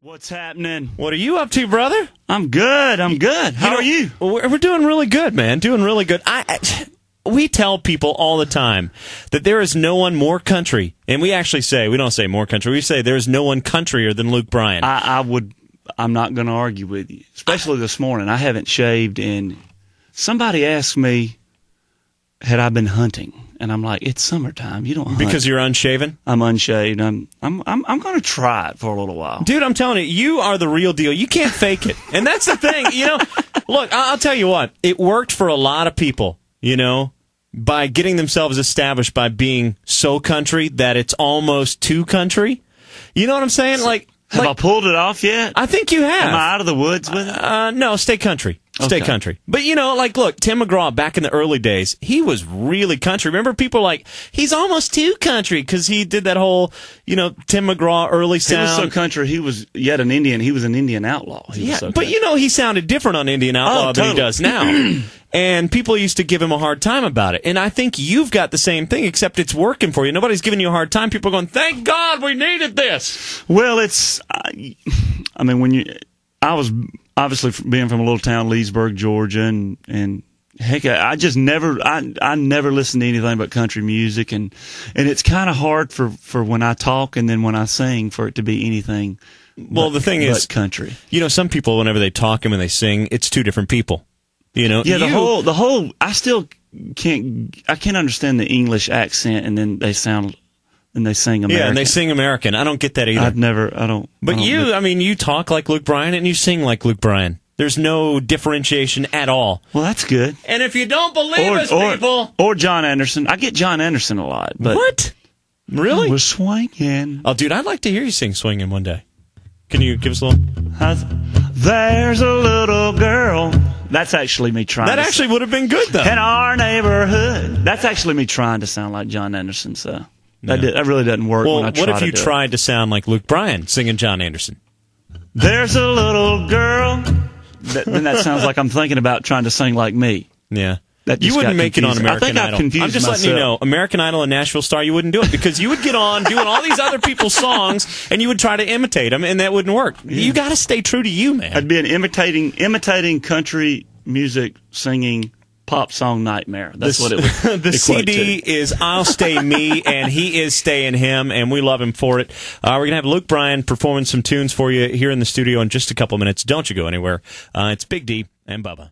What's happening? What are you up to, brother? I'm good. How are you? We're doing really good, man. Doing really good. We tell people all the time that there is no one more country, and we actually say, we don't say more country, we say there is no one countryer than Luke Bryan. I'm not going to argue with you, especially this morning. I haven't shaved, and somebody asked me, had I been hunting? And I'm like, it's summertime. You don't hunt. Because you're unshaven? I'm unshaved. I'm going to try it for a little while. Dude, I'm telling you, you are the real deal. You can't fake it. And that's the thing, Look, I'll tell you what. It worked for a lot of people, by getting themselves established by being so country that it's almost too country. You know what I'm saying? Have I pulled it off yet? I think you have. Am I out of the woods with it? No, stay country. Stay country. But, look, Tim McGraw, back in the early days, he was really country. Remember, people were like, he's almost too country, because he did that whole, Tim McGraw early sound. He was so country, he was yet an Indian. He was an Indian outlaw. But, he sounded different on Indian Outlaw than he does now. And people used to give him a hard time about it. And I think you've got the same thing, except it's working for you. Nobody's giving you a hard time. People are going, thank God we needed this. Well, I was obviously being from a little town, Leesburg, Georgia, and heck, I never listened to anything but country music, and it's kind of hard for when I talk and then when I sing for it to be anything. Well, the thing is, country. Some people, whenever they talk and when they sing, it's two different people. Yeah, the whole. I still can't understand the English accent, and then they sound. And they sing American. Yeah, and they sing American. I don't get that either. But you talk like Luke Bryan and you sing like Luke Bryan. There's no differentiation at all. Well, that's good. And if you don't believe us, people... Or John Anderson. I get John Anderson a lot. But what? Really? We're swinging. Oh, dude, I'd like to hear you sing Swinging one day. Can you give us a little... There's a little girl... That's actually me trying That actually would have been good, though. In our neighborhood. That's actually me trying to sound like John Anderson, so... That really doesn't work when I try to do it. What if you tried to sound like Luke Bryan singing John Anderson? There's a little girl. Then that sounds like I'm thinking about trying to sing like me. Yeah. You wouldn't make it on American Idol. I'm just letting you know, American Idol and Nashville Star, you wouldn't do it because you would get on doing all these other people's songs and you would try to imitate them, and that wouldn't work. Yeah. You got to stay true to you, man. I'd be an imitating country music singing pop song nightmare. That's what it would The CD is I'll Stay Me, and he is staying him, and we love him for it. We're going to have Luke Bryan performing some tunes for you here in the studio in just a couple minutes. Don't you go anywhere. It's Big D and Bubba.